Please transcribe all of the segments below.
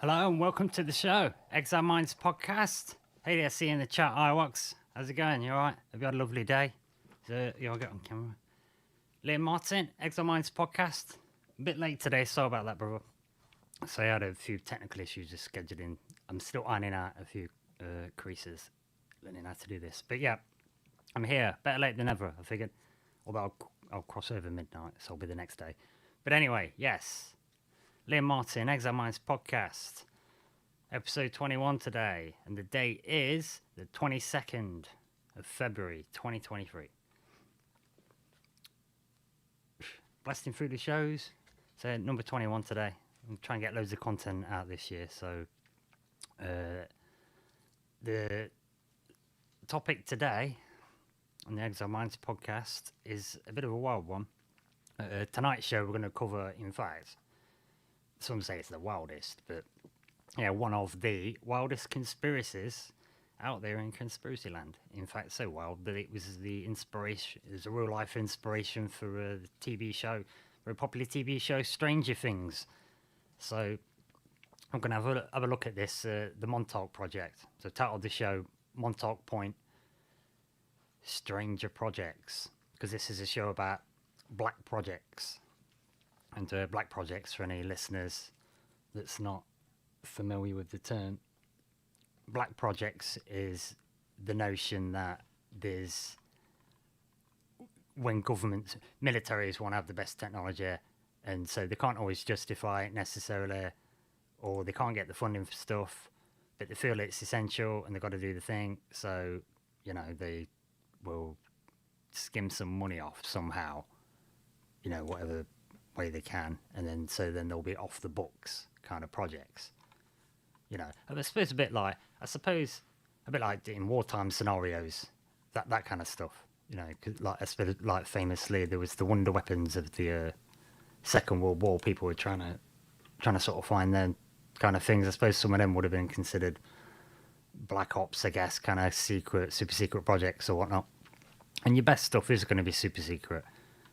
Hello and welcome to the show, Exile Minds podcast. Hey there, see you in the chat, Iwox. How's it going? You alright? Have you had a lovely day? You all get on camera. Liam Martin, Exile Minds podcast. A bit late today, sorry about that, brother. So I had a few technical issues just scheduling. I'm still ironing out a few creases, learning how to do this. But yeah, I'm here. Better late than ever, I figured. Although I'll cross over midnight, so I'll be the next day. But anyway, yes. Liam Martin, Exile Minds podcast. Episode 21 today. And the date is the 22nd of February, 2023. Blasting through the shows. So number 21 today. I'm trying to get loads of content out this year. So the topic today on the Exile Minds podcast is a bit of a wild one. Tonight's show we're going to cover, in fact, some say it's the wildest, but yeah, one of the wildest conspiracies out there in conspiracy land. In fact, so wild that it was the inspiration, it was a real life inspiration for the TV show, for a popular TV show, Stranger Things. So I'm going to have a look at this, the Montauk Project. So titled the show, Montauk Point, Stranger Projects, because this is a show about black projects. And black projects, for any listeners that's not familiar with the term, black projects is the notion that there's, when governments, militaries want to have the best technology, and so they can't always justify it necessarily, or they can't get the funding for stuff, but they feel it's essential and they've got to do the thing, so, you know, they will skim some money off somehow, you know, whatever way they can, and then they'll be off the books kind of projects, you know. I suppose a bit like in wartime scenarios, that kind of stuff, you know. 'Cause like famously there was the wonder weapons of the Second World War. People were trying to sort of find them kind of things. I suppose some of them would have been considered black ops, I guess, kind of super secret projects or whatnot. And your best stuff is going to be super secret.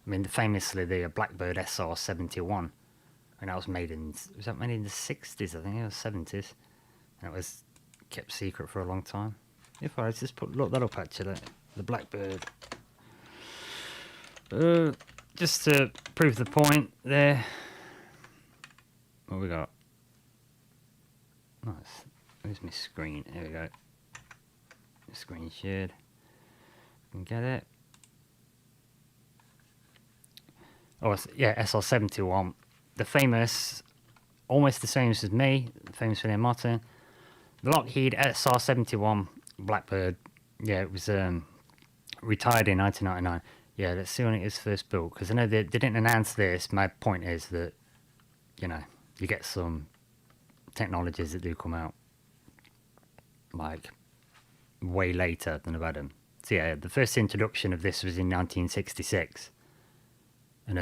I mean, famously, the Blackbird SR-71, and that was made in the 60s, I think, it was 70s, and it was kept secret for a long time. If I just look that up, actually, the Blackbird. Just to prove the point there, what we got? Nice. Where's my screen? Here we go. Screen shared. Can get it. Oh, yeah, SR-71. The famous, almost the same as me, famous for Liam Martin. The Lockheed SR-71 Blackbird. Yeah, it was retired in 1999. Yeah, let's see when it was first built, because I know they didn't announce this. My point is that, you know, you get some technologies that do come out, like, way later than about them. So yeah, the first introduction of this was in 1966. And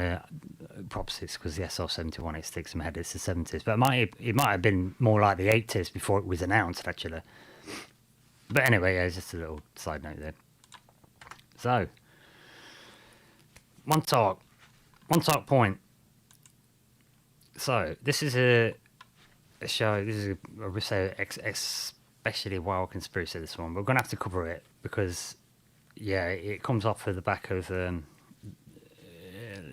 props it's because the SR-71, it sticks in my head, it's the 70s. But it might have been more like the 80s before it was announced, actually. But anyway, yeah, just a little side note there. So, Montauk Point. So, this is a show, this is especially wild conspiracy, this one. We're going to have to cover it because, yeah, it comes off of the back of...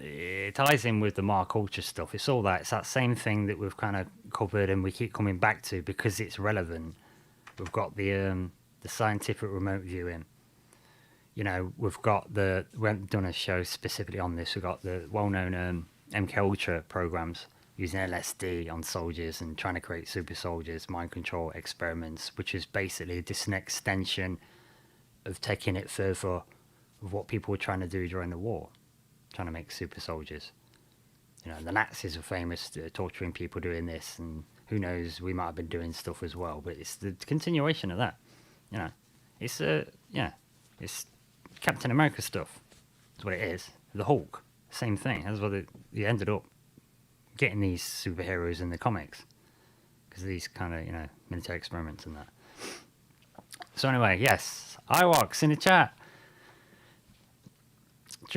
it ties in with the Mark Ultra stuff. It's all that. It's that same thing that we've kind of covered and we keep coming back to because it's relevant. We've got the scientific remote viewing. You know, we haven't done a show specifically on this. We've got the well-known MK Ultra programs using LSD on soldiers and trying to create super soldiers, mind control experiments, which is basically just an extension of taking it further of what people were trying to do during the war. Trying to make super soldiers. You know, the Nazis are famous torturing people doing this, and who knows, we might have been doing stuff as well, but it's the continuation of that. You know, it's it's Captain America stuff. That's what it is. The Hulk, same thing. That's what you ended up getting these superheroes in the comics, because these kind of, you know, military experiments and that. So anyway, yes, Iwox in the chat.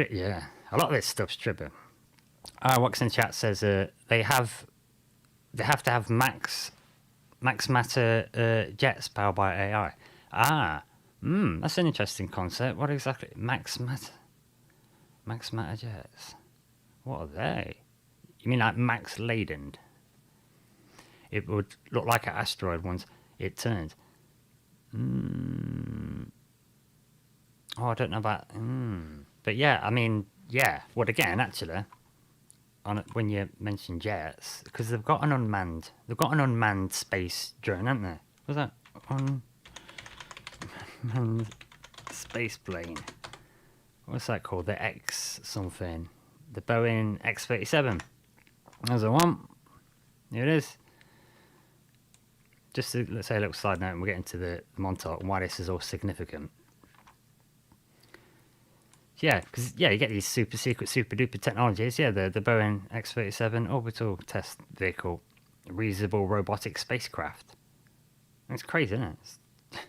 Yeah, a lot of this stuff's tripping. Iwox in the chat says they have to have max Max Matter jets powered by AI. That's an interesting concept. What exactly? Max Matter jets. What are they? You mean like max laden? It would look like an asteroid once it turned. Oh, I don't know about. But yeah, I mean, yeah. Well, again, actually, when you mention jets, because they've got an unmanned space drone, haven't they? Was that unmanned space plane? What's that called? The X something. The Boeing X-37. There's the one. Here it is. Just to, let's say a little side note, and we'll get into the Montauk and why this is all significant. Yeah, because you get these super secret, super duper technologies. Yeah, the Boeing X-37 orbital test vehicle, reusable robotic spacecraft. It's crazy, isn't it?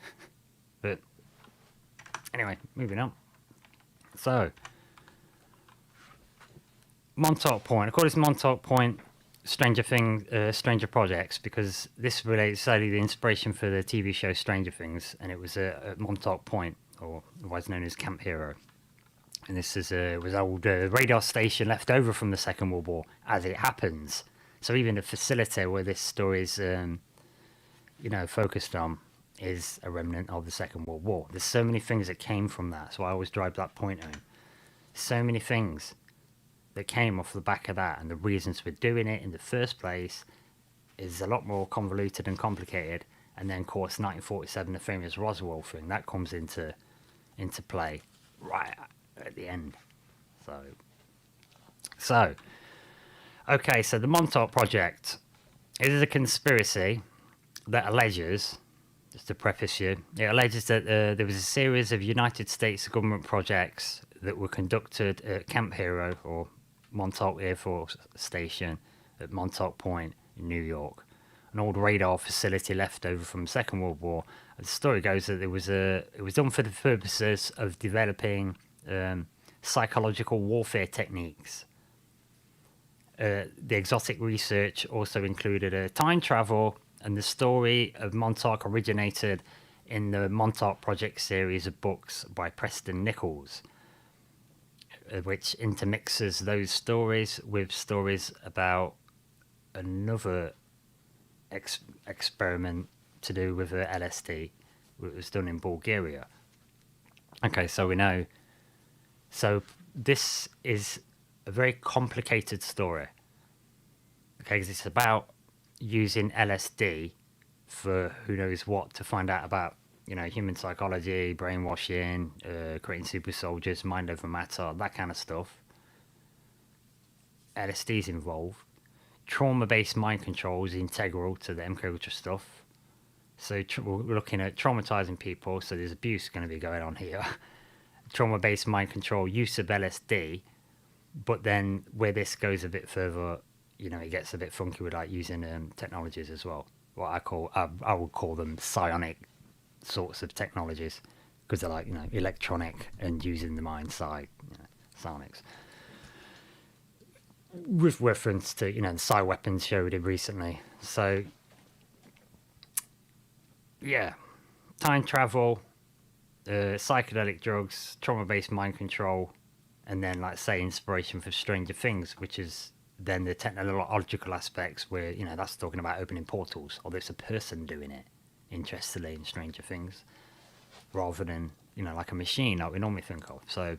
But anyway, moving on. So, Montauk Point. I call this Montauk Point Stranger Projects, because this relates solely the inspiration for the TV show Stranger Things, and it was at Montauk Point, or otherwise known as Camp Hero. And this is was old radar station left over from the Second World War, as it happens. So even the facility where this story is, focused on, is a remnant of the Second World War. There's so many things that came from that, so I always drive that point home. So many things that came off the back of that, and the reasons for doing it in the first place is a lot more convoluted and complicated. And then, of course, 1947, the famous Roswell thing, that comes into play right at the end. So the Montauk Project. It is a conspiracy that alleges, just to preface you, it alleges that there was a series of United States government projects that were conducted at Camp Hero, or Montauk Air Force Station at Montauk Point in New York, an old radar facility left over from the Second World War. And the story goes that it was done for the purposes of developing psychological warfare techniques. The exotic research also included time travel, and the story of Montauk originated in the Montauk Project series of books by Preston Nichols, which intermixes those stories with stories about another experiment to do with LSD, which was done in Bulgaria. Okay, so we know. So this is a very complicated story. Okay, because it's about using LSD for who knows what to find out about, human psychology, brainwashing, creating super soldiers, mind over matter, that kind of stuff. LSD's involved. Trauma-based mind control is integral to the MK Ultra stuff. So we're looking at traumatizing people, so there's abuse going to be going on here. Trauma-based mind control, use of LSD, but then where this goes a bit further, it gets a bit funky with like using technologies as well. What I would call them psionic sorts of technologies, because they're like electronic and using the mind side, psionics. With reference to the psi weapons show we did recently. So yeah, time travel, psychedelic drugs, trauma-based mind control, and then like say inspiration for Stranger Things, which is then the technological aspects where that's talking about opening portals, or there's a person doing it, interestingly, in Stranger Things, rather than like a machine like we normally think of. So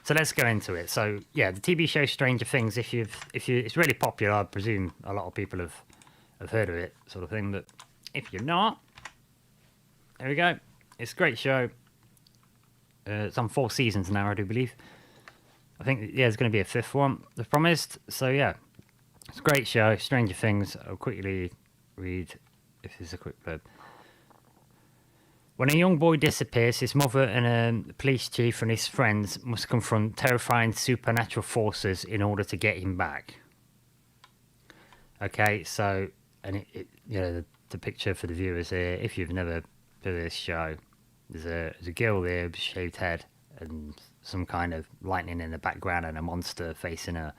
let's go into it. So yeah, the TV show Stranger Things, if you it's really popular, I presume a lot of people have heard of it, sort of thing. But if you're not, there we go. It's a great show. It's on 4 seasons now, I do believe. I think there's going to be a 5th one, they've promised. So yeah, it's a great show. Stranger Things. I'll quickly read if there's a quick blurb. When a young boy disappears, his mother and a police chief and his friends must confront terrifying supernatural forces in order to get him back. Okay, so, and the picture for the viewers here, if you've never heard of this show, there's a girl there with a shaved head and some kind of lightning in the background and a monster facing her.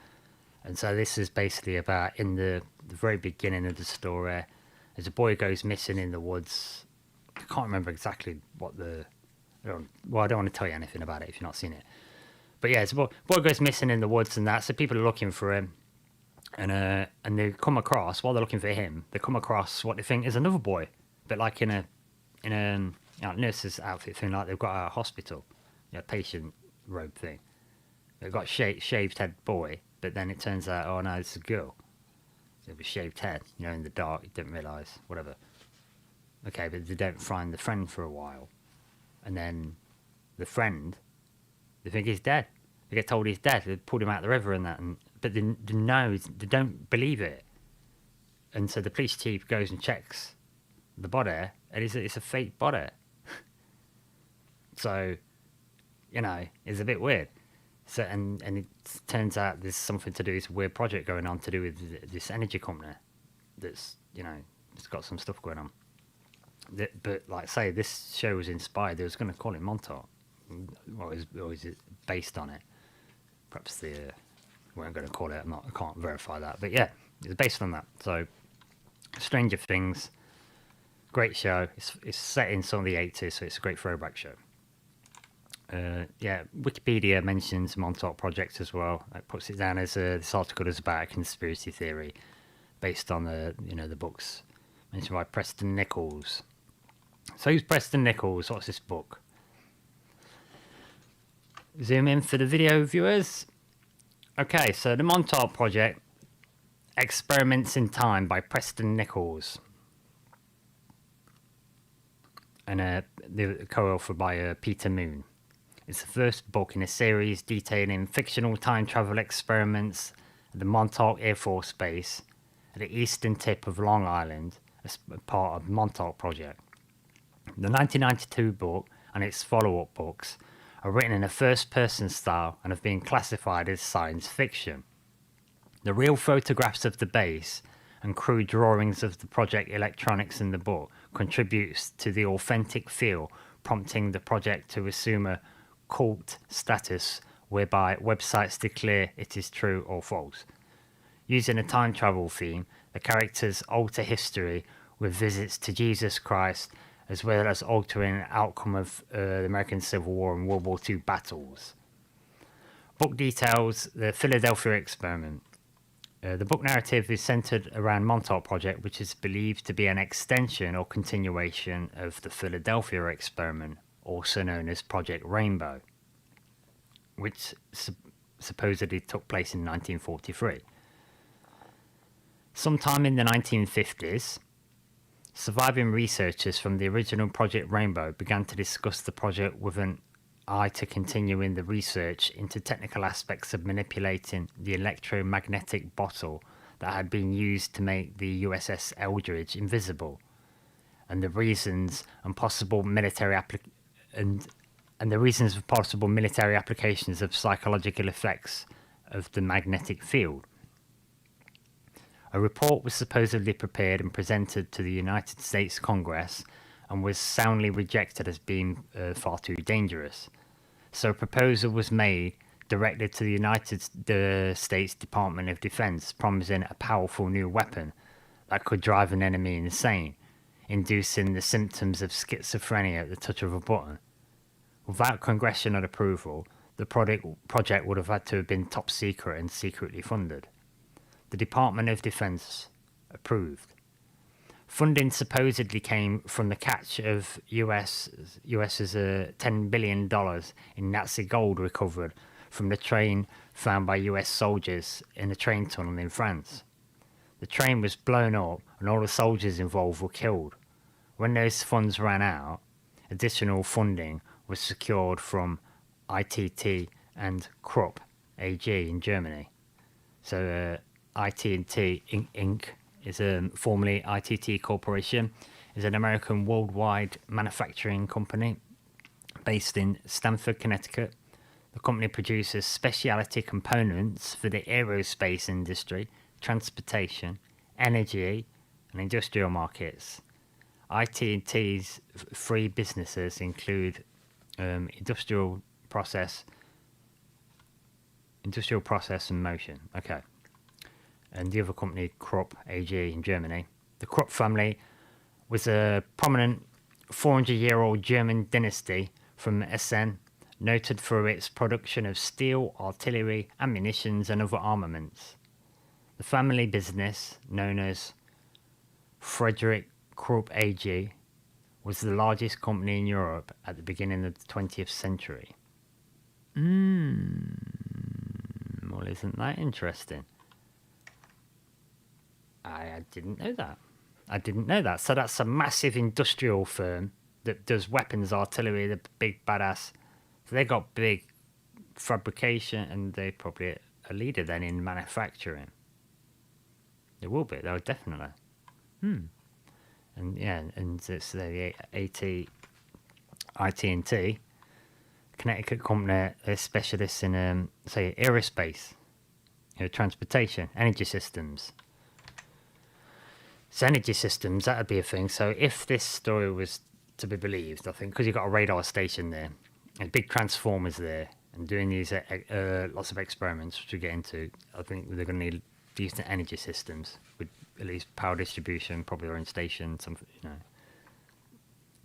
And so this is basically about, in the very beginning of the story, There's a boy who goes missing in the woods. I can't remember exactly what well, I don't want to tell you anything about it if you've not seen it. But yeah, it's a boy goes missing in the woods and that, so people are looking for him. And they come across, while they're looking for him, they come across what they think is another boy. But like in a nurse's outfit thing, like they've got a hospital, patient robe thing. They've got shaved head boy, but then it turns out, oh no, it's a girl. It was shaved head, in the dark, you didn't realise, whatever. Okay, but they don't find the friend for a while. And then the friend, they think he's dead. They get told he's dead. They pulled him out of the river and that, but they don't believe it. And so the police chief goes and checks the body, and it's a fake body. So, it's a bit weird. So and it turns out there's something to do with this weird project going on to do with this energy company that's it's got some stuff going on. But like I say, this show was inspired. They was going to call it Montauk. Or is it based on it? Perhaps we weren't going to call it. I can't verify that. But yeah, it's based on that. So Stranger Things, great show. It's set in some of the 80s, so it's a great throwback show. Wikipedia mentions Montauk Project as well. It puts it down as this article is about a conspiracy theory based on the books mentioned by Preston Nichols. So who's Preston Nichols? What's this book? Zoom in for the video viewers. Okay, so the Montauk Project, Experiments in Time by Preston Nichols. And the co-authored by Peter Moon. It's the first book in a series detailing fictional time travel experiments at the Montauk Air Force Base at the eastern tip of Long Island as part of the Montauk Project. The 1992 book and its follow-up books are written in a first-person style and have been classified as science fiction. The real photographs of the base and crude drawings of the project electronics in the book contributes to the authentic feel, prompting the project to assume a cult status whereby websites declare it is true or false. Using a time travel theme, the characters alter history with visits to Jesus Christ, as well as altering the outcome of the American Civil War and World War II battles. Book details the Philadelphia Experiment. The book narrative is centered around Montauk Project, which is believed to be an extension or continuation of the Philadelphia Experiment, also known as Project Rainbow, which supposedly took place in 1943. Sometime in the 1950s, surviving researchers from the original Project Rainbow began to discuss the project with an eye to continuing the research into technical aspects of manipulating the electromagnetic bottle that had been used to make the USS Eldridge invisible, and the reasons and possible military applications of psychological effects of the magnetic field. A report was supposedly prepared and presented to the United States Congress and was soundly rejected as being far too dangerous. So a proposal was made directed to the United States Department of Defense, promising a powerful new weapon that could drive an enemy insane, inducing the symptoms of schizophrenia at the touch of a button. Without congressional approval, the project would have had to have been top secret and secretly funded. The Department of Defense approved. Funding supposedly came from the catch of US's $10 billion in Nazi gold recovered from the train found by US soldiers in a train tunnel in France. The train was blown up and all the soldiers involved were killed. When those funds ran out, additional funding was secured from ITT and Krupp AG in Germany. So ITT Inc. is formerly ITT Corporation, is an American worldwide manufacturing company based in Stamford, Connecticut. The company produces specialty components for the aerospace industry, transportation, energy, and industrial markets. ITT's three businesses include industrial process and motion. Okay. And the other company, Krupp AG in Germany, The Krupp family was a prominent 400-year-old German dynasty from Essen, noted for its production of steel, artillery, ammunitions, and other armaments. The family business, known as Friedrich Krupp AG, was the largest company in Europe at the beginning of the 20th century. Well, isn't that interesting? I didn't know that. So that's a massive industrial firm that does weapons, artillery, the big badass. So they got big fabrication, and they probably a leader then in manufacturing. It will be, though, definitely. And yeah, and it's the IT&T, Connecticut company, are specialists in, say, aerospace, transportation, energy systems. So energy systems, that would be a thing. So if this story was to be believed, I think, because you've got a radar station there, and big transformers there, and doing these lots of experiments, which we get into, I think they're going to need decent energy systems with at least power distribution, probably their own station, something,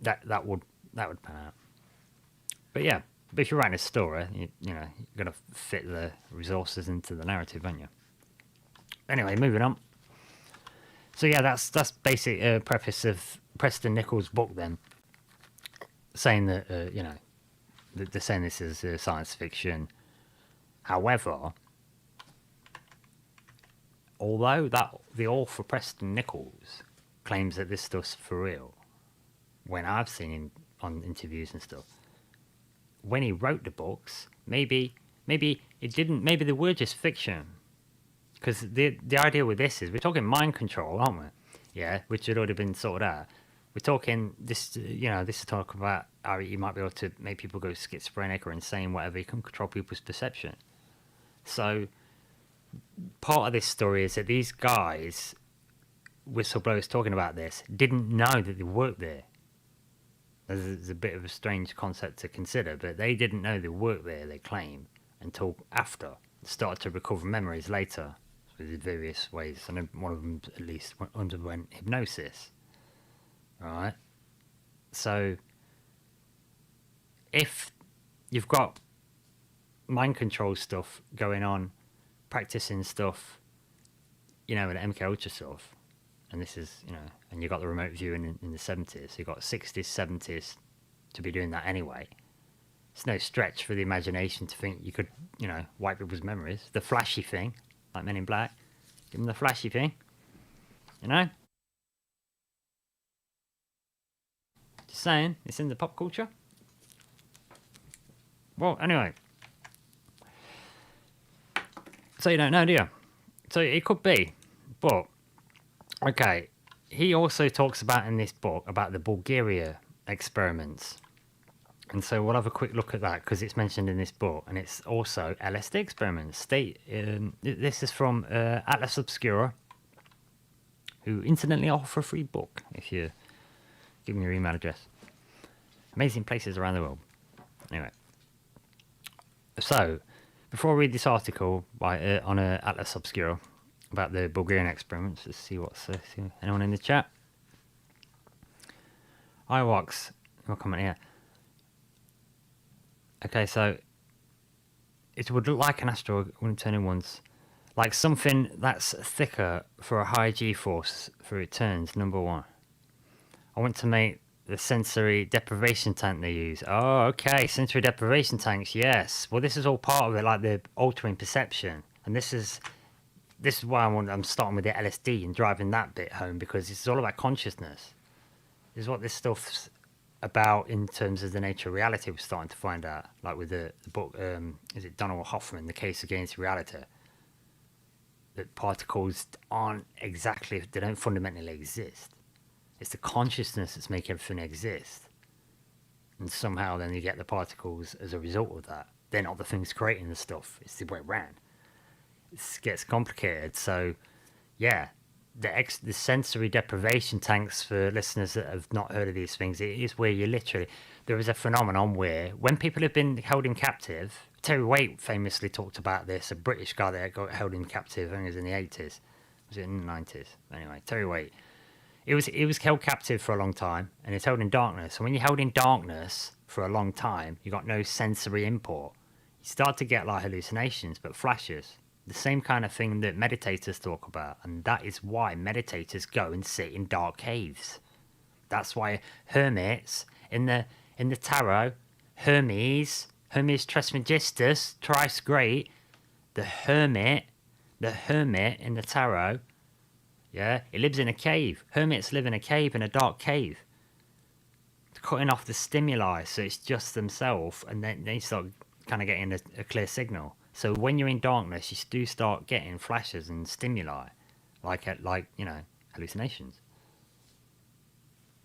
that would pan out. But yeah, but if you're writing a story, you're going to fit the resources into the narrative, aren't you? Anyway, moving on. So yeah, that's basic preface of Preston Nichols' book then, saying that they're saying this is science fiction. However, although the author Preston Nichols claims that this stuff's for real, when I've seen him on interviews and stuff, when he wrote the books, maybe it didn't. Maybe they were just fiction. Because the idea with this is we're talking mind control, aren't we? Yeah, which had already been sorted out. We're talking this, this is talk about how you might be able to make people go schizophrenic or insane, whatever. You can control people's perception. So part of this story is that these guys, whistleblowers talking about this, didn't know that they worked there. There's a bit of a strange concept to consider, but they didn't know they worked there, they claim, until after. They started to recover memories later. In various ways. I know one of them at least underwent hypnosis. Right? So, if you've got mind control stuff going on, practicing stuff, with MK Ultra stuff, and this is, and you got the remote viewing in the 70s, you got 60s, 70s to be doing that anyway. It's no stretch for the imagination to think you could, wipe people's memories. The flashy thing. Like Men in Black. Give them the flashy thing. Just saying, it's in the pop culture. Well, anyway. So you don't know, do you? So it could be. But, okay. He also talks about in this book about the Bulgarian experiments. And so we'll have a quick look at that because it's mentioned in this book, and it's also LSD experiments. This is from Atlas Obscura, who incidentally offer a free book if you give them your email address. Amazing places around the world. Anyway, so before I read this article on Atlas Obscura about the Bulgarian experiments, let's see anyone in the chat. Iwax, no comment here. Okay, so it would look like an asteroid wouldn't turn in once. Like something that's thicker for a high G-force for it turns, number one. I want to make the sensory deprivation tank they use. Oh, okay, sensory deprivation tanks, yes. Well, this is all part of it, like the altering perception. And this is why I'm starting with the LSD and driving that bit home, because it's all about consciousness. This is what this stuff's about in terms of the nature of reality. We're starting to find out, like with the book, is it Donald Hoffman, The Case Against Reality, that particles aren't exactly, they don't fundamentally exist. It's the consciousness that's making everything exist, and somehow then you get the particles as a result of that. They're not the things creating the stuff, it's the way around. It gets complicated. So yeah, the sensory deprivation tanks, for listeners that have not heard of these things, it is where you literally, there is a phenomenon where when people have been held in captive, Terry Waite famously talked about this, a British guy that got held in captive, I think it was in the 80s, was it in the 90s? Anyway, Terry Waite, it was held captive for a long time, and it's held in darkness. And when you're held in darkness for a long time, you got no sensory input. You start to get like hallucinations, but flashes. The same kind of thing that meditators talk about, and that is why meditators go and sit in dark caves. That's why hermits in the tarot, Hermes Trismegistus, thrice great, the hermit in the tarot, yeah, he lives in a cave. Hermits live in a cave, in a dark cave, cutting off the stimuli, so it's just themselves, and then they start kind of getting a clear signal. So when you're in darkness, you do start getting flashes and stimuli, like hallucinations.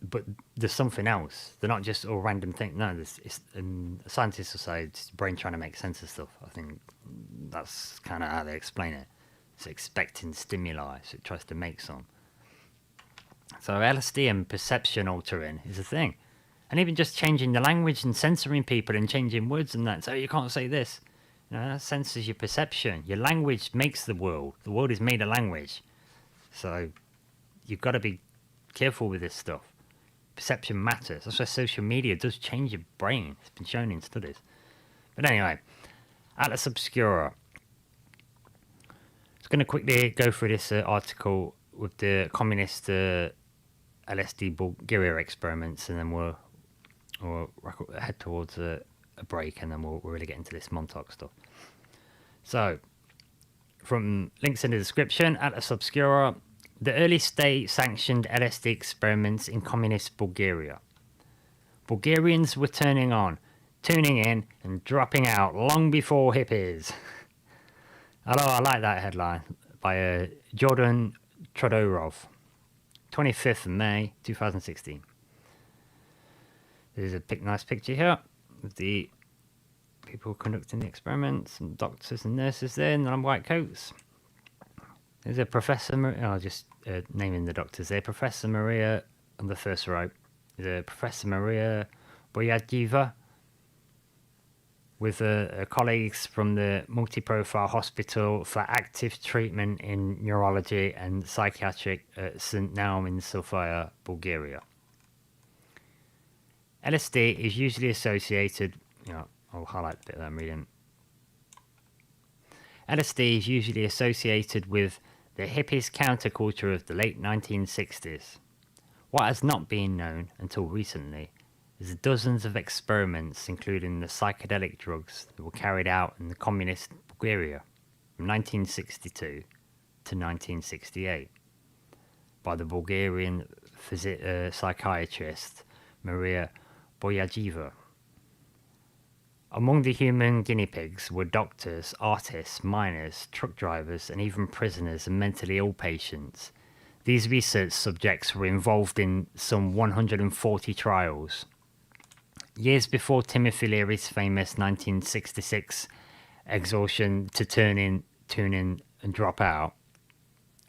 But there's something else. They're not just all random things. No, scientists will say it's brain trying to make sense of stuff. I think that's kind of how they explain it. It's expecting stimuli, so it tries to make some. So LSD and perception altering is a thing. And even just changing the language and censoring people and changing words and that. So you can't say this. That censors your perception. Your language makes the world. The world is made of language. So you've got to be careful with this stuff. Perception matters. That's why social media does change your brain. It's been shown in studies. But anyway, Atlas Obscura. I'm going to quickly go through this article with the communist LSD Bulgaria experiments, and then we'll head towards a break, and then we'll really get into this Montauk stuff. So, from links in the description, Atlas Obscura, the early state-sanctioned LSD experiments in communist Bulgaria. Bulgarians were tuning in, and dropping out long before hippies. I like that headline by Jordan Trodorov, 25th of May, 2016. There's a nice picture here of the people conducting the experiments, and doctors and nurses there in white coats. There's a Professor just naming the doctors there. Professor Maria on the first row. There's a Professor Maria Boyadjiva with colleagues from the multi-profile hospital for active treatment in neurology and psychiatric at St. Naum in Sofia, Bulgaria. LSD is usually associated, I'll highlight the bit that I'm reading. LSD is usually associated with the hippies counterculture of the late 1960s. What has not been known until recently is the dozens of experiments, including the psychedelic drugs that were carried out in the communist Bulgaria from 1962 to 1968 by the Bulgarian psychiatrist Maria Boyadjiva. Among the human guinea pigs were doctors, artists, miners, truck drivers, and even prisoners and mentally ill patients. These research subjects were involved in some 140 trials. Years before Timothy Leary's famous 1966 exhaustion to tune in and drop out,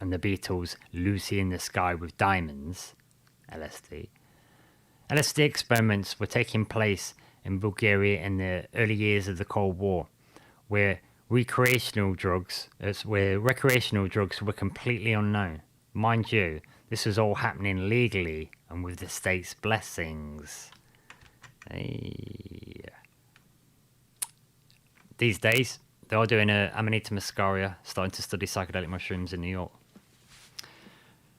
and the Beatles' Lucy in the Sky with Diamonds, LSD experiments were taking place in Bulgaria in the early years of the Cold War, where recreational drugs were completely unknown. Mind you, this was all happening legally and with the state's blessings. Hey. These days, they are doing Amanita muscaria, starting to study psychedelic mushrooms in New York.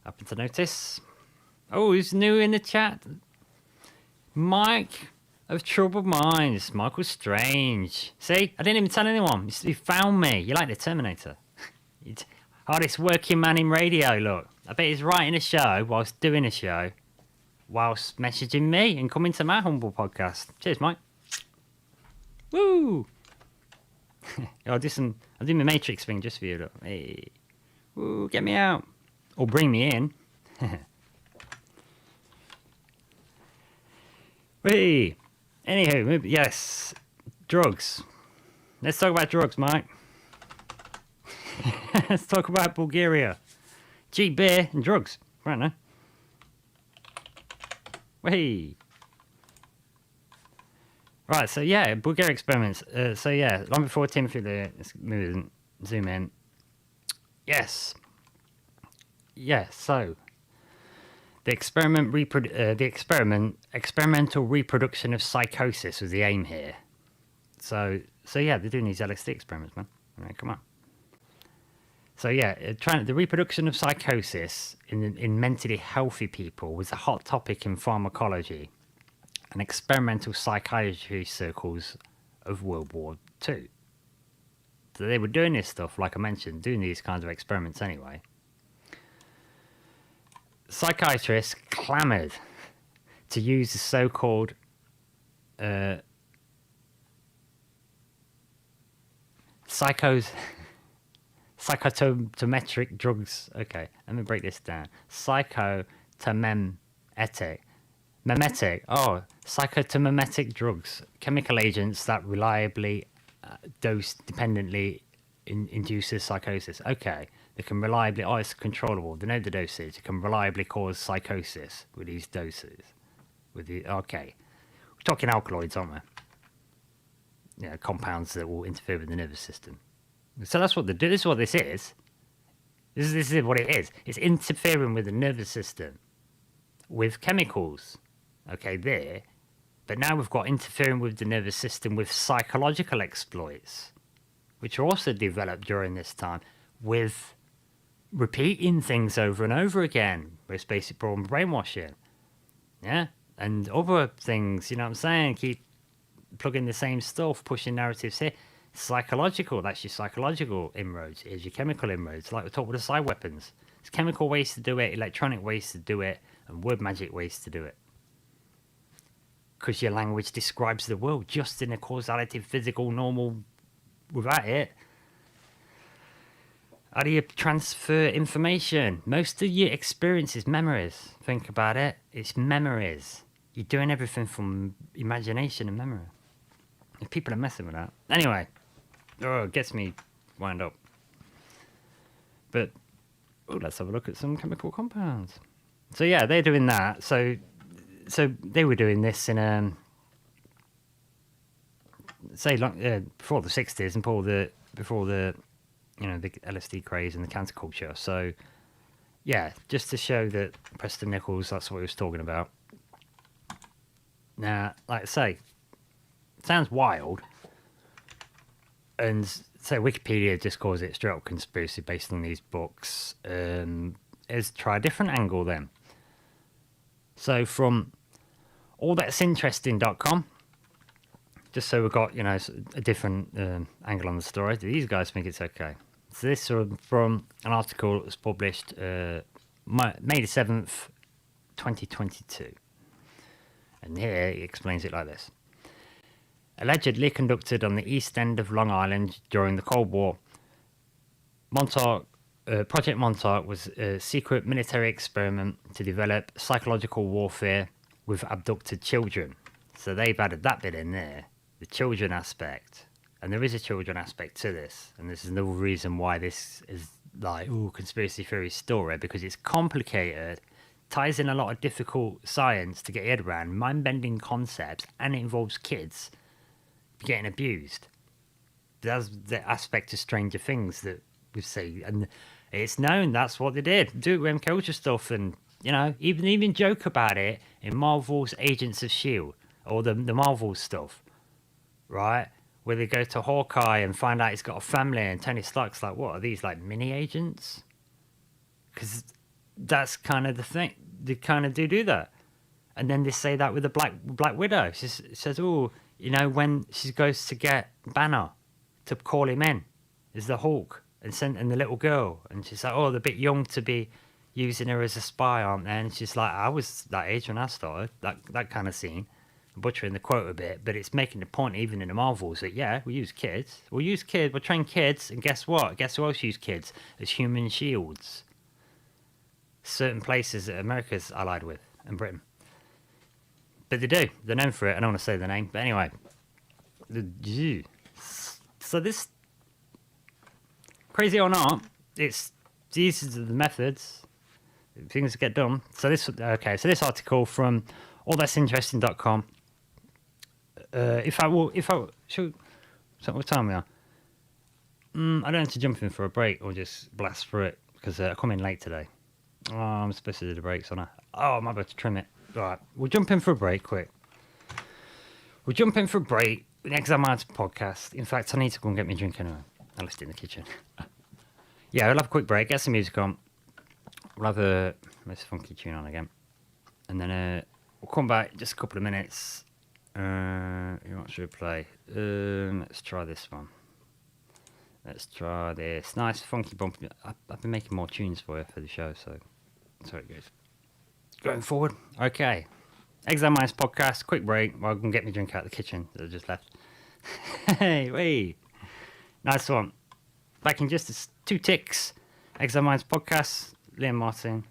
Happen to notice? Oh, who's new in the chat? Mike of Troubled Minds, Michael Strange. See, I didn't even tell anyone. You found me. You're like the Terminator. Hardest working man in radio, look. I bet he's writing a show whilst doing a show, whilst messaging me and coming to my humble podcast. Cheers, Mike. Woo! I'll do my Matrix thing just for you, look. Hey. Woo, get me out. Or bring me in. Hey. Anywho, yes, drugs. Let's talk about drugs, Mike. Let's talk about Bulgaria. Cheap beer and drugs. Right now. Hey. Right, so yeah, Bulgaria experiments. Long before Timothy there, let's move in, zoom in. Yes. Yes, so The experimental reproduction of psychosis was the aim here. So yeah, they're doing these LSD experiments, man. I mean, come on. So yeah, the reproduction of psychosis in mentally healthy people was a hot topic in pharmacology and experimental psychiatry circles of World War II. So they were doing this stuff, like I mentioned, doing these kinds of experiments anyway. Psychiatrists clamoured to use the so-called psychotometric drugs. Okay, let me break this down. Psychotomemetic drugs, chemical agents that reliably dose dependently induces psychosis. Okay, they can reliably, it's controllable. They know the dosage. It can reliably cause psychosis with these doses. Okay, we're talking alkaloids, aren't we? Yeah, compounds that will interfere with the nervous system. So that's what they do. This is what this is. This is what it is. It's interfering with the nervous system with chemicals. Okay, there. But now we've got interfering with the nervous system with psychological exploits, which are also developed during this time with repeating things over and over again. It's basic problem brainwashing. Yeah? And other things, you know what I'm saying? Keep plugging the same stuff, pushing narratives here. Psychological, that's your psychological inroads. Here's your chemical inroads, like we talked with the side weapons. There's chemical ways to do it, electronic ways to do it, and word magic ways to do it. Because your language describes the world just in a causality, physical, normal, without it. How do you transfer information? Most of your experience is memories. Think about it. It's memories. You're doing everything from imagination and memory. If people are messing with that. Anyway. It gets me wound up. But, let's have a look at some chemical compounds. So yeah, they're doing that. So they were doing this in before the 60s and before the the LSD craze and the counterculture. So yeah, just to show that Preston Nichols, that's what he was talking about. Now, like I say, it sounds wild, and so Wikipedia just calls it straight up conspiracy based on these books. Let's try a different angle then. So from allthat'sinteresting.com, just so we've got, a different angle on the story. These guys think it's okay. So this is from an article that was published May the 7th, 2022. And here he explains it like this. Allegedly conducted on the east end of Long Island during the Cold War, Project Montauk was a secret military experiment to develop psychological warfare with abducted children. So they've added that bit in there, the children aspect. And there is a children aspect to this. And this is another reason why this is like, conspiracy theory story, because it's complicated, ties in a lot of difficult science to get your head around, mind-bending concepts, and it involves kids getting abused. That's the aspect of Stranger Things that we see. And it's known that's what they did. Do it with culture stuff and, even joke about it in Marvel's Agents of S.H.I.E.L.D. or the Marvel stuff, right? Where they go to Hawkeye and find out he's got a family, and Tony Stark's like, what are these, like mini agents? Because that's kind of the thing. They kind of do that. And then they say that with the Black Widow. She says, when she goes to get Banner to call him in, is the Hulk and the little girl. And she's like, they're a bit young to be using her as a spy, aren't they? And she's like, I was that age when I started. That kind of scene. Butchering the quote a bit, but it's making the point even in the Marvels that, yeah, we use kids. We'll train kids, and guess what? Guess who else use kids as human shields? Certain places that America's allied with, and Britain. But they do. They're known for it. I don't want to say the name, but anyway. So this, crazy or not, these are the methods, things get done. So this article from allthat'sinteresting.com. What time we are? I don't have to jump in for a break or just blast through it because I come in late today. Oh, I'm supposed to do the brakes, aren't I? Oh, I'm about to trim it. All right, we'll jump in for a break quick. We'll jump in for a break. Next time I podcast. In fact, I need to go and get me a drink anyway. I left it in the kitchen. Yeah, we'll have a quick break, get some music on. We'll have a nice funky tune on again. And then we'll come back just a couple of minutes. What should we play? Let's try this one. Let's try this. Nice funky bump. I've been making more tunes for you for the show, so that's how it goes. Going forward. Okay. Exam Minds podcast. Quick break while I can get me drink out of the kitchen that I just left. Hey, wait. Nice one. Back in just 2 ticks. Exam Minds podcast. Liam Martin.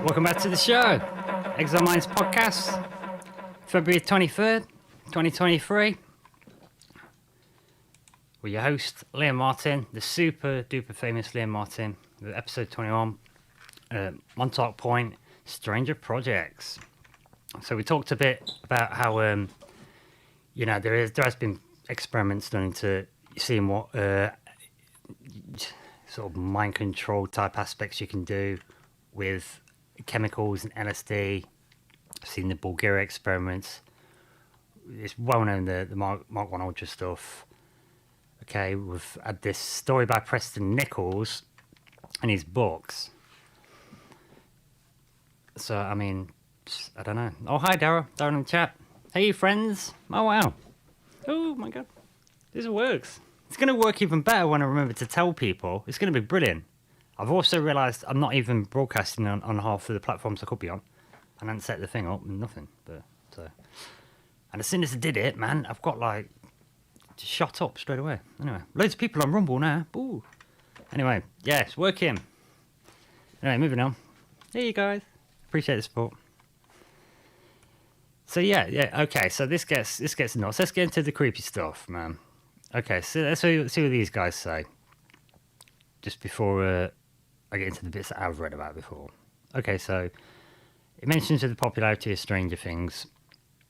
Welcome back to the show. Exile Minds podcast, February 23rd, 2023. With your host, Liam Martin, the super duper famous Liam Martin, with episode 21, Montauk Point, Stranger Projects. So we talked a bit about how, there has been experiments done into seeing what sort of mind control type aspects you can do with chemicals and LSD. I've seen the Bulgarian Experiment. It's well known, the Mark 1 Ultra stuff. Okay, we've had this story by Preston Nichols and his books. So, I mean, I don't know. Oh, hi, Darren in the chat. Hey, friends. Oh, wow. Oh, my God. This works. It's going to work even better when I remember to tell people. It's going to be brilliant. I've also realised I'm not even broadcasting on half of the platforms I could be on. I hadn't set the thing up and nothing. And as soon as I did it, man, I've got just shot up straight away. Anyway, loads of people on Rumble now. Ooh. Anyway, yeah, it's working. Anyway, moving on. Hey, you guys. Appreciate the support. So yeah, okay. So this gets nuts. Let's get into the creepy stuff, man. Okay, so let's see what these guys say. Just before I get into the bits that I've read about before. Okay, so it mentions that the popularity of Stranger Things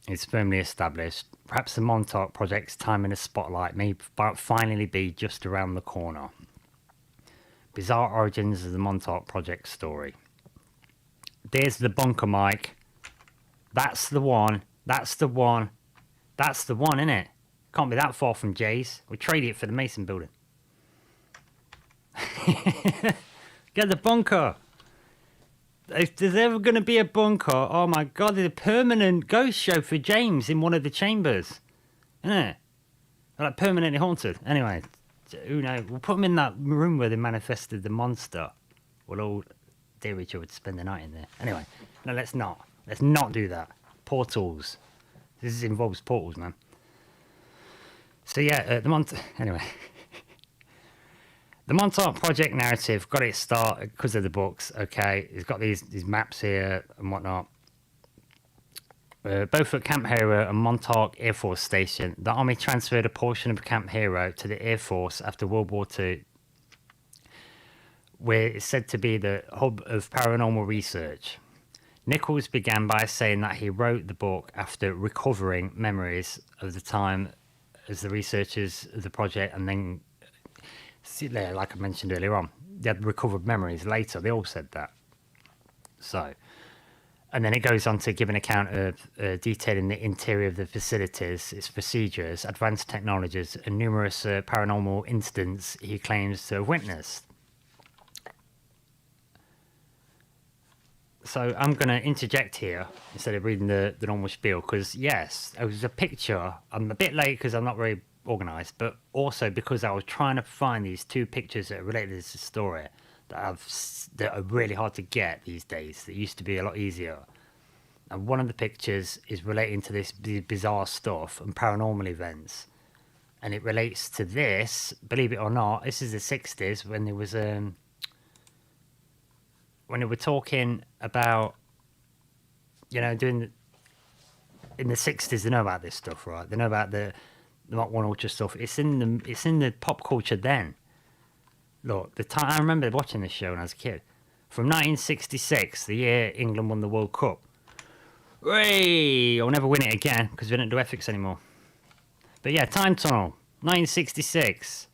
is firmly established. Perhaps the Montauk Project's time in the spotlight may finally be just around the corner. Bizarre Origins of the Montauk Project Story. There's the bunker, Mike. That's the one. That's the one. That's the one, innit? Can't be that far from Jay's. We trade it for the Mason building. Get the bunker. If there's ever going to be a bunker, oh my god, there's a permanent ghost show for James in one of the chambers. Isn't it? Like permanently haunted. Anyway, who knows? We'll put them in that room where they manifested the monster. We'll all dare each other to spend the night in there. Anyway, no, let's not. Let's not do that. Portals. This involves portals, man. So yeah, anyway. The Montauk Project narrative got its start because of the books, okay? It's got these maps here and whatnot. Both at Camp Hero and Montauk Air Force Station, the Army transferred a portion of Camp Hero to the Air Force after World War II, where it's said to be the hub of paranormal research. Nichols began by saying that he wrote the book after recovering memories of the time as the researchers of the project, and then, like I mentioned earlier on, they had recovered memories later. They all said that. So, and then it goes on to give an account of detailing the interior of the facilities, its procedures, advanced technologies, and numerous paranormal incidents he claims to have witnessed. So I'm going to interject here instead of reading the normal spiel, because yes, it was a picture. I'm a bit late because I'm not very organised, but also because I was trying to find these two pictures that are related to this story that are really hard to get these days. That used to be a lot easier. And one of the pictures is relating to this bizarre stuff and paranormal events, and it relates to this. Believe it or not, this is the 60s when there was when they were talking about, doing in the 60s. They know about this stuff, right? They know about the Mach 1 Ultra stuff. It's in the pop culture then. Look, the time I remember watching this show when I was a kid. From 1966, the year England won the World Cup. Hey, I'll never win it again because we don't do ethics anymore. But yeah, Time Tunnel, 1966.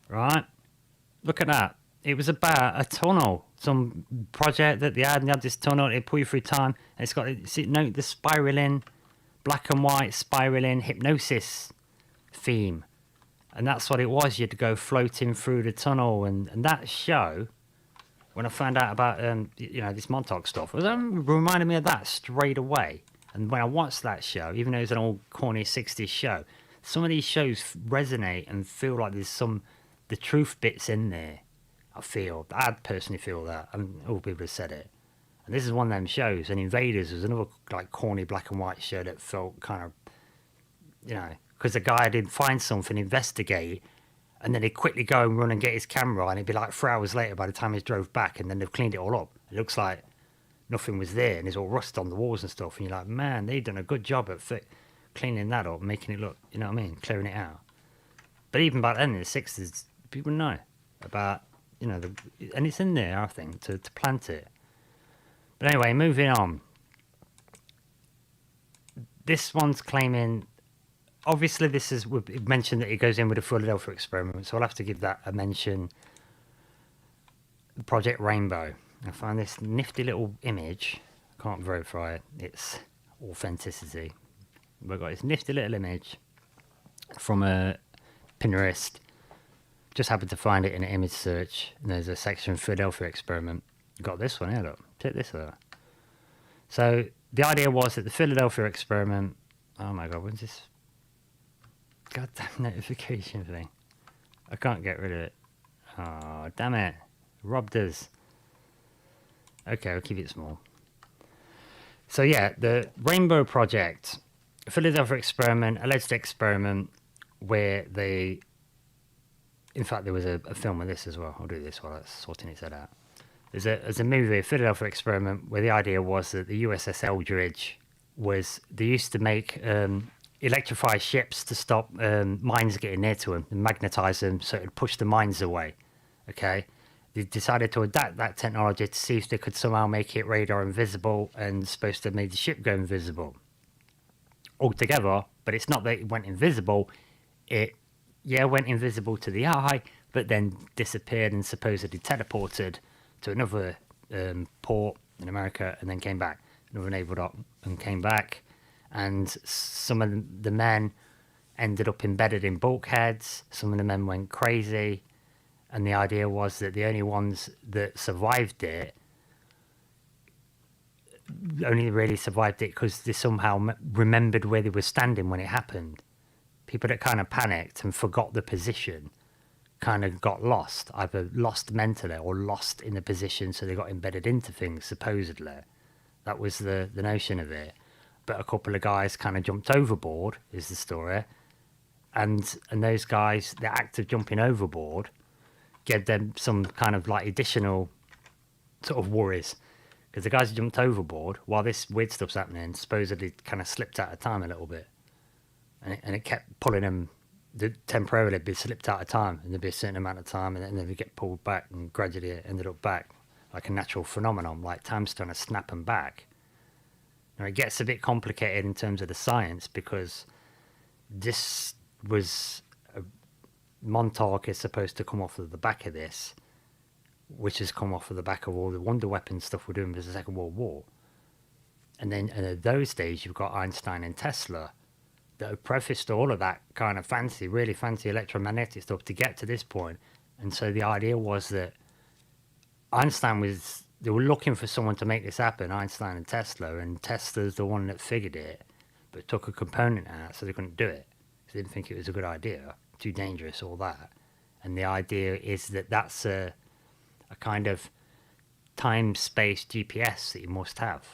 Right? Look at that. It was about a tunnel, some project that they had, and they had this tunnel. They pull you through time. And it's got the spiraling, black and white spiraling hypnosis theme, and that's what it was. You had to go floating through the tunnel, and that show, when I found out about this Montauk stuff, it reminded me of that straight away. And when I watched that show, even though it's an old corny 60s show, some of these shows resonate and feel like there's the truth bits in there. I personally feel that, and all people have said it. And this is one of them shows. And Invaders was another like corny black and white show that felt kind of, because the guy did find something, investigate, and then he'd quickly go and run and get his camera, and it'd be like 4 hours later by the time he drove back, and then they've cleaned it all up. It looks like nothing was there, and there's all rust on the walls and stuff, and you're like, man, they've done a good job at cleaning that up, making it look, you know what I mean, clearing it out. But even back then in the 60s, people know about, and it's in there, I think, to plant it. But anyway, moving on. This one's claiming, obviously we've mentioned that it goes in with the Philadelphia Experiment, so I'll have to give that a mention. Project Rainbow. I found this nifty little image. I can't verify it. It's authenticity. We've got this nifty little image from a Pinterest. Just happened to find it in an image search, and there's a section Philadelphia Experiment. Got this one here, look. Check this out. So the idea was that the Philadelphia Experiment. Oh my god, when's this goddamn notification thing? I can't get rid of it. Oh, damn it. Robbed us. Okay, I'll keep it small. So yeah, the Rainbow Project, Philadelphia Experiment, alleged experiment where they... In fact, there was a film of this as well. I'll do this while that's sorting its head out. There's a movie, Philadelphia Experiment, where the idea was that the USS Eldridge they used to make electrify ships to stop mines getting near to them and magnetize them so it would push the mines away. Okay? They decided to adapt that technology to see if they could somehow make it radar invisible and supposed to make the ship go invisible altogether. But it's not that it went invisible. It went invisible to the eye, but then disappeared and supposedly teleported to another port in America and then came back, another naval dock, and came back. And some of the men ended up embedded in bulkheads. Some of the men went crazy. And the idea was that the only ones that survived it only really survived it because they somehow remembered where they were standing when it happened. People that kind of panicked and forgot the position kind of got lost, either lost mentally or lost in the position, so they got embedded into things, supposedly. That was the notion of it. But a couple of guys kind of jumped overboard, is the story. And those guys, the act of jumping overboard, gave them some kind of like additional sort of worries. Because the guys who jumped overboard, while this weird stuff's happening, supposedly kind of slipped out of time a little bit. And it kept pulling them, temporarily be slipped out of time, and there'd be a certain amount of time, and then they'd get pulled back, and gradually it ended up back, like a natural phenomenon, like time's trying to snap them back. Now it gets a bit complicated in terms of the science, because this was... Montauk is supposed to come off of the back of this, which has come off of the back of all the wonder weapon stuff we're doing with the Second World War. And then in those days, you've got Einstein and Tesla that have prefaced all of that kind of fancy, really fancy electromagnetic stuff to get to this point. And so the idea was that they were looking for someone to make this happen, Einstein and Tesla, and Tesla's the one that figured it, but took a component out so they couldn't do it. They didn't think it was a good idea, too dangerous, all that. And the idea is that that's a kind of time-space GPS that you must have,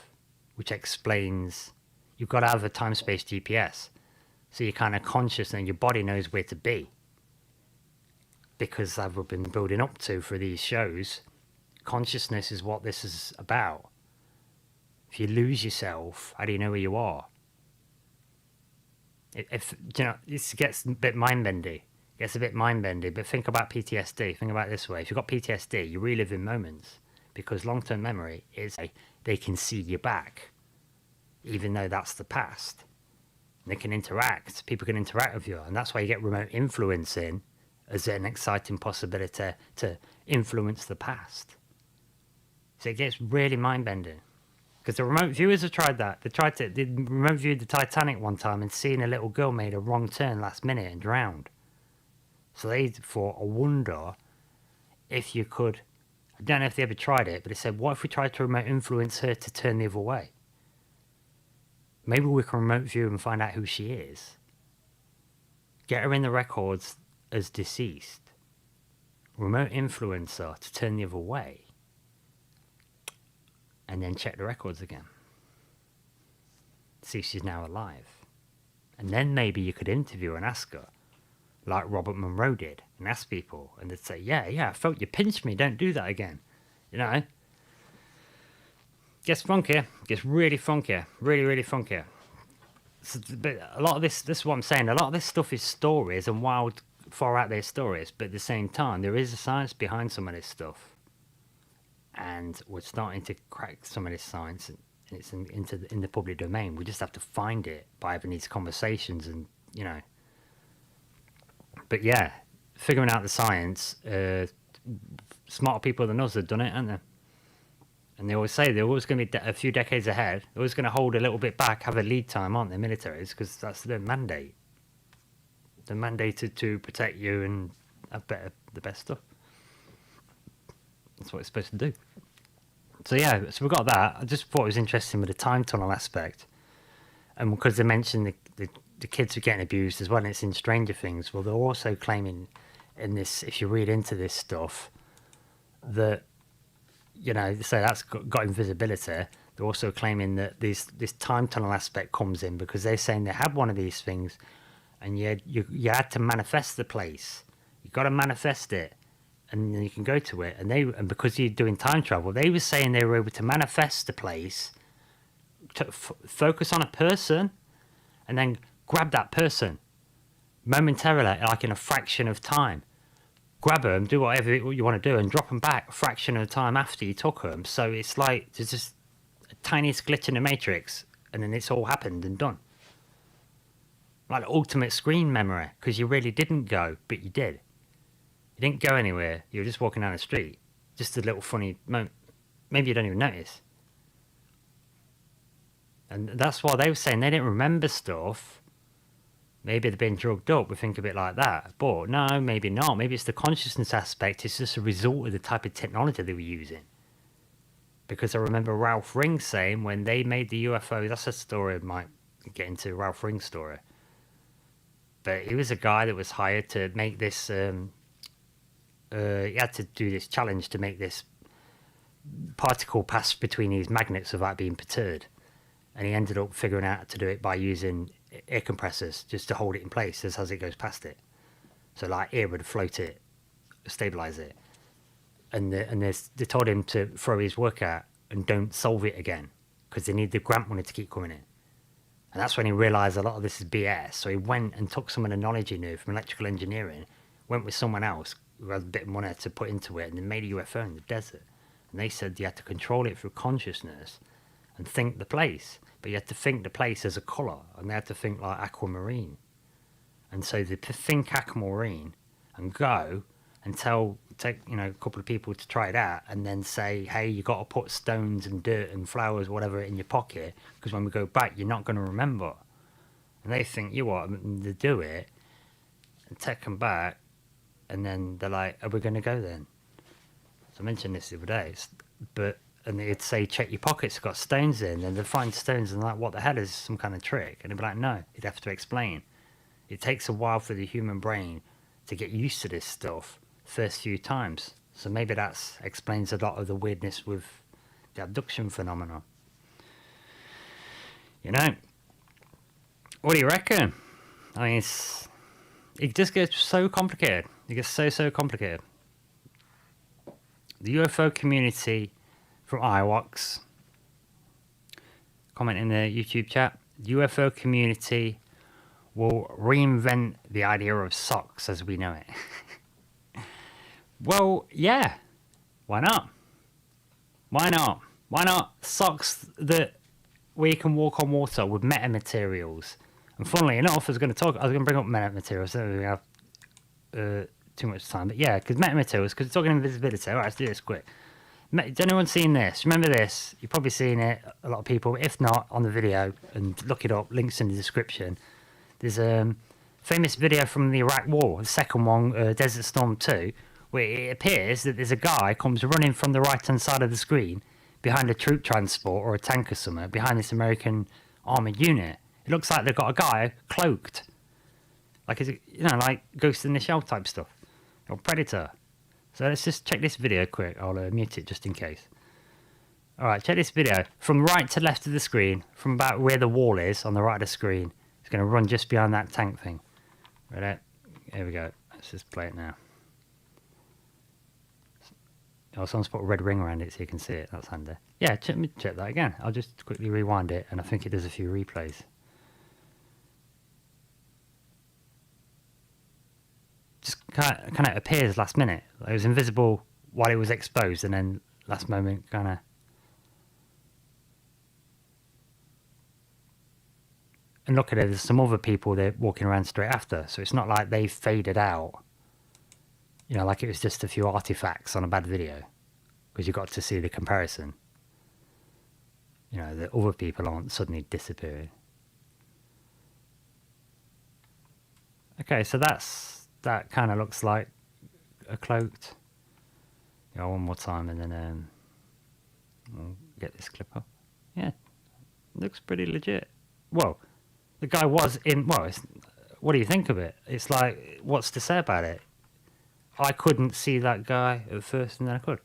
which explains you've got to have a time-space GPS. So you're kind of conscious and your body knows where to be. Because as we've been building up to for these shows, consciousness is what this is about. If you lose yourself, how do you know where you are? If you know, this gets a bit mind-bendy. But think about PTSD. Think about it this way. If you've got PTSD, you relive in moments, because long-term memory is they can see you back, even though that's the past. They can interact. People can interact with you, and that's why you get remote influencing as an exciting possibility to influence the past. So it gets really mind-bending. Because the remote viewers have tried that. They remote viewed the Titanic one time and seen a little girl made a wrong turn last minute and drowned. So they thought, I wonder if you could, I don't know if they ever tried it, but they said, what if we tried to remote influence her to turn the other way? Maybe we can remote view and find out who she is. Get her in the records as deceased. Remote influence her to turn the other way. And then check the records again. See if she's now alive. And then maybe you could interview her and ask her, like Robert Monroe did, and ask people, and they'd say, yeah, I felt you pinched me, don't do that again. You know? Gets funky. Gets really funky. Really, really funky. So, but a lot of this is what I'm saying, a lot of this stuff is stories and wild, far out there stories, but at the same time, there is a science behind some of this stuff. And we're starting to crack some of this science, and it's in the public domain. We just have to find it by having these conversations, and, you know. But yeah, figuring out the science, smarter people than us have done it, haven't they? And they always say they're always going to be a few decades ahead. They're always going to hold a little bit back, have a lead time, aren't they, militaries? Because that's their mandate. They're mandated to protect you and have the best stuff. That's what it's supposed to do. So yeah, so we've got that. I just thought it was interesting with the time tunnel aspect. And because they mentioned the kids are getting abused as well, and it's in Stranger Things. Well, they're also claiming in this, if you read into this stuff, that, you know, so that's got invisibility. They're also claiming that this time tunnel aspect comes in because they're saying they had one of these things, and you had to manifest the place. You got to manifest it, and then you can go to it. And because you're doing time travel, they were saying they were able to manifest the place, to focus on a person, and then grab that person momentarily, like in a fraction of time. Grab them, do whatever you want to do, and drop them back a fraction of the time after you took them. So it's like there's just a tiniest glitch in the matrix, and then it's all happened and done. Like the ultimate screen memory, because you really didn't go, but you did. You didn't go anywhere. You were just walking down the street. Just a little funny moment. Maybe you don't even notice. And that's why they were saying they didn't remember stuff. Maybe they've been drugged up. We think of it like that. But no, maybe not. Maybe it's the consciousness aspect. It's just a result of the type of technology they were using. Because I remember Ralph Ring saying when they made the UFO, that's a story I might get into, Ralph Ring's story. But he was a guy that was hired to make this, he had to do this challenge to make this particle pass between these magnets without being perturbed. And he ended up figuring out to do it by using air compressors just to hold it in place as it goes past it. So like air would float it, stabilize it. And they told him to throw his work out and don't solve it again because they need the grant money to keep coming in. And that's when he realised a lot of this is BS. So he went and took some of the knowledge he knew from electrical engineering, went with someone else who had a bit of money to put into it, and then made a UFO in the desert. And they said you had to control it through consciousness and think the place. But you had to think the place as a colour, and they had to think like aquamarine. And so they think aquamarine and go and take a couple of people to try it out, and then say, hey, you got to put stones and dirt and flowers, whatever, in your pocket, because when we go back, you're not going to remember. And they think, you what, and they do it and take them back, and then they're like, are we going to go then? So I mentioned this the other day, and they'd say, check your pockets, it's got stones in, and they'd find stones, and like, what the hell is some kind of trick? And they'd be like, no, you'd have to explain. It takes a while for the human brain to get used to this stuff first few times. So maybe that explains a lot of the weirdness with the abduction phenomenon. You know, what do you reckon? I mean, it just gets so complicated. It gets so complicated. The UFO community from Iowax, comment in the YouTube chat, UFO community will reinvent the idea of socks as we know it. Well, yeah. Why not? Why not? Why not socks that we can walk on water with metamaterials? And funnily enough, I was going to bring up metamaterials, so we have too much time. But yeah, because metamaterials, because it's talking invisibility. All right, let's do this quick. Has anyone seen this? Remember this? You've probably seen it, a lot of people. If not, on the video, and look it up, links in the description. There's a famous video from the Iraq War, the second one, Desert Storm 2, where it appears that there's a guy comes running from the right-hand side of the screen behind a troop transport or a tank or something, behind this American armoured unit. It looks like they've got a guy cloaked. Like, like Ghost in the Shell type stuff. Or Predator. So let's just check this video quick. I'll mute it just in case. Alright, check this video. From right to left of the screen, from about where the wall is on the right of the screen, it's going to run just behind that tank thing. Ready? Here we go. Let's just play it now. Oh, someone's put a red ring around it so you can see it. That's handy. Yeah, check that again. I'll just quickly rewind it, and I think it does a few replays. Just kind of appears last minute. It was invisible while it was exposed, and then last moment kind of. And look at it, there's some other people there walking around straight after, so it's not like they faded out. You know, like it was just a few artifacts on a bad video, because you got to see the comparison. You know, the other people aren't suddenly disappearing. Okay, so that kind of looks like a cloaked. Yeah, one more time, and then we'll get this clip up. Yeah, looks pretty legit. Well, the guy was in. Well, what do you think of it? It's like, what's to say about it? I couldn't see that guy at first, and then I could.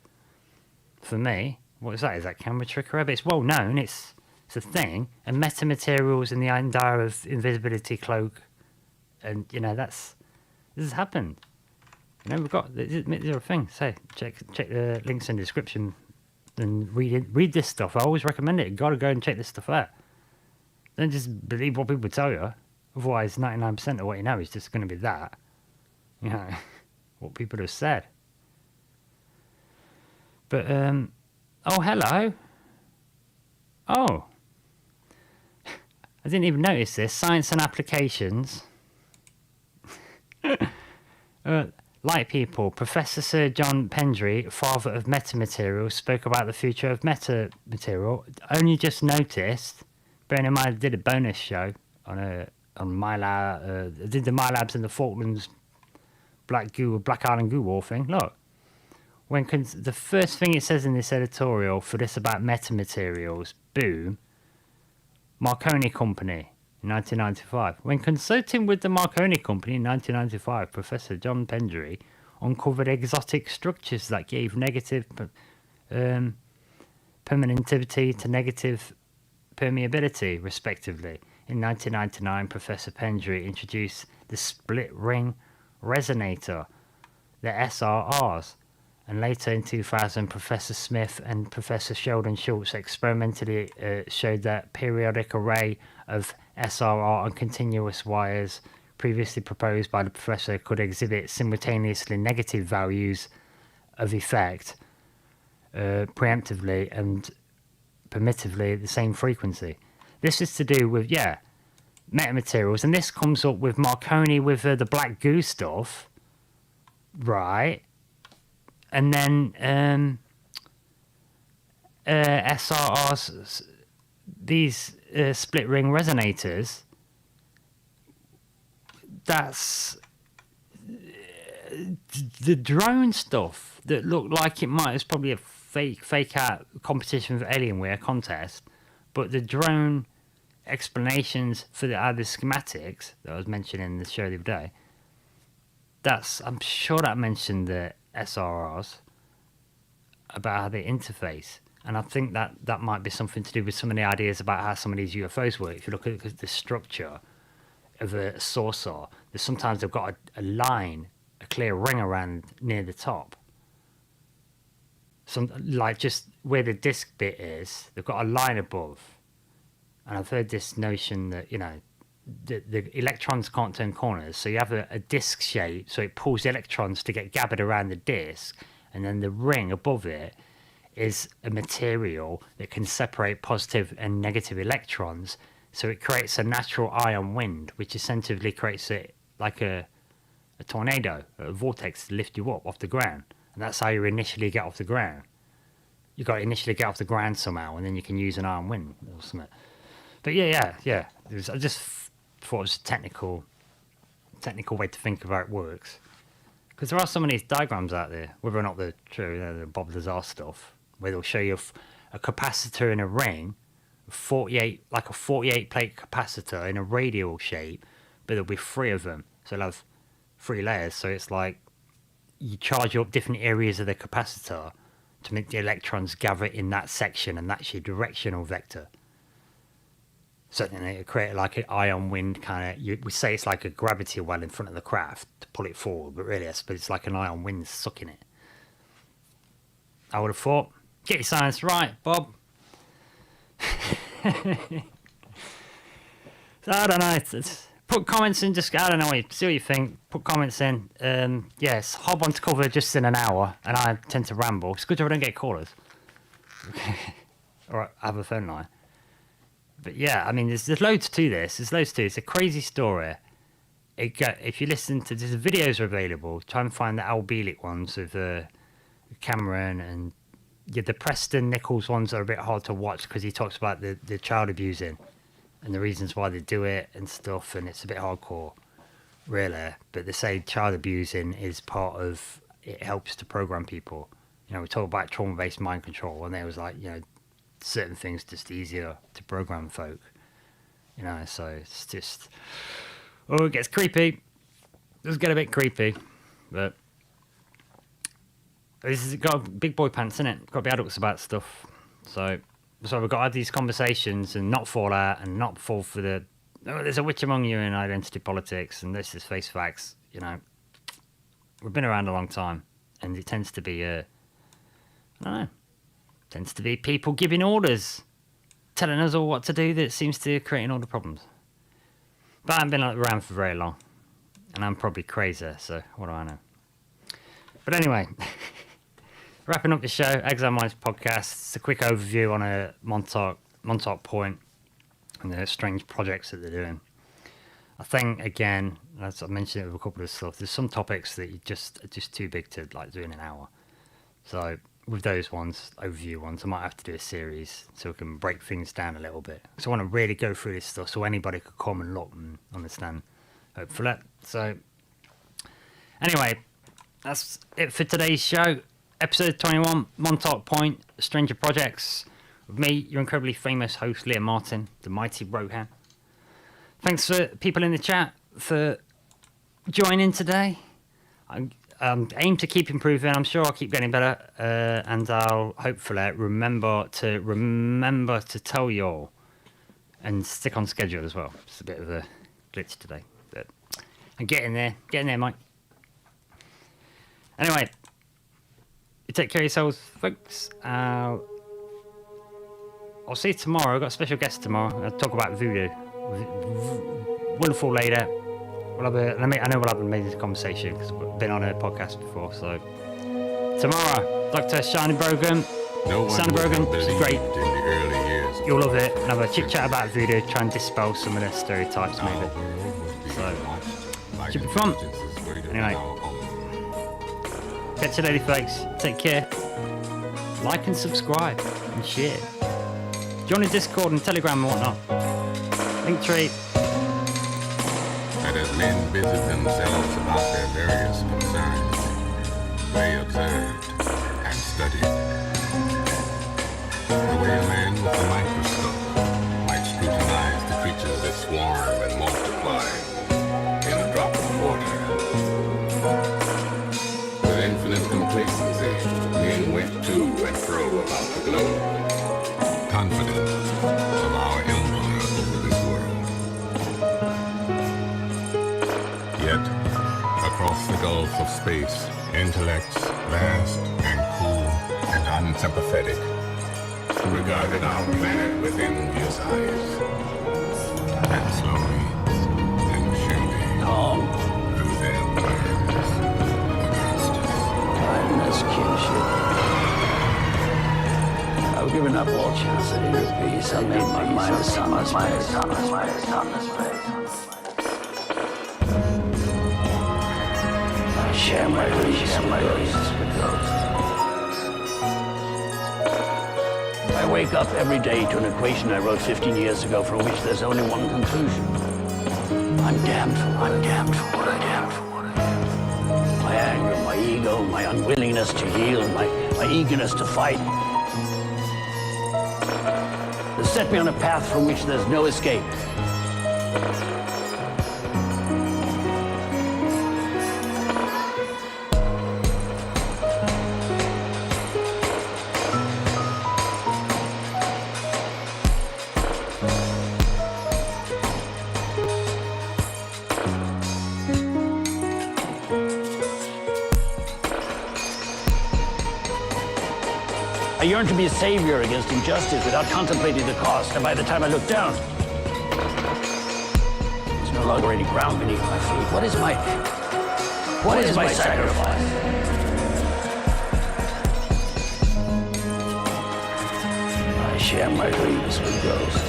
For me, what is that? Is that camera trickery? But it's well known. It's a thing. And metamaterials and the idea of invisibility cloak, and this has happened. You know, we've got these are things. Say, check the links in the description and read this stuff. I always recommend it. You got to go and check this stuff out. Don't just believe what people tell you. Otherwise, 99% of what you know is just going to be that. You know. What people have said. But oh, hello. Oh, I didn't even notice this. Science and applications. Like people, Professor Sir John Pendry, father of metamaterials, spoke about the future of metamaterial. Only just noticed, bearing in mind I did a bonus show on MyLab, I did the MyLabs and the Falklands Black Island goo war thing. Look, the first thing it says in this editorial for this about metamaterials, boom, Marconi Company. In 1995. When consulting with the Marconi Company in 1995, Professor John Pendry uncovered exotic structures that gave negative permittivity to negative permeability, respectively. In 1999, Professor Pendry introduced the split ring resonator, the SRRs, and later in 2000, Professor Smith and Professor Sheldon Schultz experimentally showed that periodic array of SRR and continuous wires previously proposed by the professor could exhibit simultaneously negative values of effect preemptively and permittively at the same frequency. This is to do with, metamaterials, and this comes up with Marconi with the black goo stuff, right? And then SRRs, these split ring resonators, that's the drone stuff that looked like it might was probably a fake out competition for Alienware contest, but the drone explanations for the other schematics that I was mentioning in the show the other day, I'm sure that mentioned the SRRs about how they interface. And I think that might be something to do with some of the ideas about how some of these UFOs work. If you look at the structure of a saucer, sometimes they've got a line, a clear ring around near the top. Like just where the disc bit is, they've got a line above. And I've heard this notion that, the electrons can't turn corners. So you have a disc shape, so it pulls the electrons to get gathered around the disc. And then the ring above it is a material that can separate positive and negative electrons, so it creates a natural ion wind, which essentially creates like a tornado, a vortex to lift you up off the ground, and that's how you initially get off the ground. You got to initially get off the ground somehow, and then you can use an ion wind or something. But yeah. I just thought it was a technical way to think of how it works, because there are some of these diagrams out there, whether or not they're true, the Bob Lazar stuff, where they'll show you a capacitor in a ring, 48 plate capacitor in a radial shape, but there'll be 3 of them, so they'll have 3 layers. So it's like you charge up different areas of the capacitor to make the electrons gather in that section, and that's your directional vector. So then it create like an ion wind kind of. We say it's like a gravity well in front of the craft to pull it forward, but really, it's like an ion wind sucking it. I would have thought. Get your science right, Bob. So I don't know. Put comments in. Just I don't know. See what you think. Put comments in. Yes, hop on to cover just in an hour, and I tend to ramble. It's good if I don't get callers. Or I have a phone line. But yeah, I mean, there's loads to this. It's a crazy story. If you listen to the videos are available, try and find the Al Bielik ones with Cameron, and the Preston Nichols ones are a bit hard to watch because he talks about the child abusing and the reasons why they do it and stuff, and it's a bit hardcore, really. But they say child abusing is part of it, helps to program people. We talk about trauma-based mind control, and there was like, certain things just easier to program folk, so it's just, it gets creepy. It does get a bit creepy, but this has got big boy pants in it. Got to be adults about stuff. So we've got to have these conversations and not fall out and not fall for there's a witch among you in identity politics, and this is face facts. We've been around a long time, and it tends to be I don't know. Tends to be people giving orders, telling us all what to do, that seems to be creating all the problems. But I haven't been around for very long, and I'm probably crazy, so what do I know? But anyway, wrapping up the show, Exile Minds podcast. It's a quick overview on a Montauk Point and the strange projects that they're doing. I think, again, as I mentioned it with a couple of stuff, there's some topics that are just too big to like do in an hour. So with those ones, overview ones, I might have to do a series so we can break things down a little bit. So I want to really go through this stuff so anybody could come and look and understand, hopefully. So anyway, that's it for today's show. Episode 21, Montauk Point, Stranger Projects. With me, your incredibly famous host, Liam Martin, the mighty Rohan. Thanks for people in the chat for joining today. I aim to keep improving. I'm sure I'll keep getting better, and I'll hopefully remember to tell you all and stick on schedule as well. It's a bit of a glitch today, but I'm getting there, mate. Anyway, you take care of yourselves, folks. I'll see you tomorrow. I've got a special guest tomorrow. I'll talk about voodoo. Wonderful lady. I know we'll have an amazing conversation because we've been on a podcast before. So tomorrow, Dr. Shani Brogan. Shani Brogan, it's great. You'll love it. And have a chit chat about voodoo. Try and dispel some of the stereotypes, maybe. So should be fun. Anyway, catch you later, folks. Take care. Like and subscribe and share. Join the Discord and Telegram and whatnot. Linktree. And as men busied themselves about their various concerns, they observed and studied. The way a man with a microscope might scrutinize the creatures that swarm and multiply in a drop of water. With infinite complacency, men went to and fro about the globe, confident of our empire over this world. Yet, across the gulf of space, intellects vast and cool and unsympathetic regarded our planet with envious eyes. And slowly and surely, through their plans against us. Kindness, kinship. I've given up all chance at inner peace. I made my mind a sunless place. I share my dreams with ghosts. I wake up every day to an equation I wrote 15 years ago from which there's only one conclusion. I'm damned for what I am. My anger, my ego, my unwillingness to yield, my eagerness to fight. Has set me on a path from which there's no escape. I yearn to be a savior against injustice without contemplating the cost, and by the time I look down, there's no longer any ground beneath my feet. What is my sacrifice? I share my dreams with ghosts.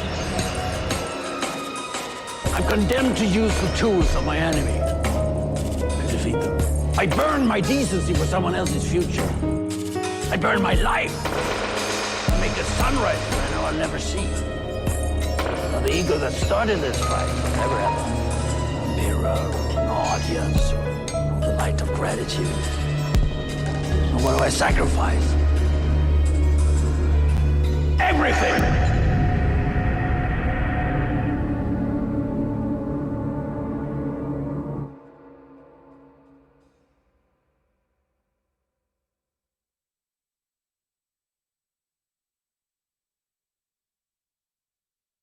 I'm condemned to use the tools of my enemy and defeat them. I burn my decency for someone else's future. I burn my life. I make a sunrise that I know I'll never see. Now, the ego that started this fight will never have a mirror, an audience, or the light of gratitude. So what do I sacrifice? Everything!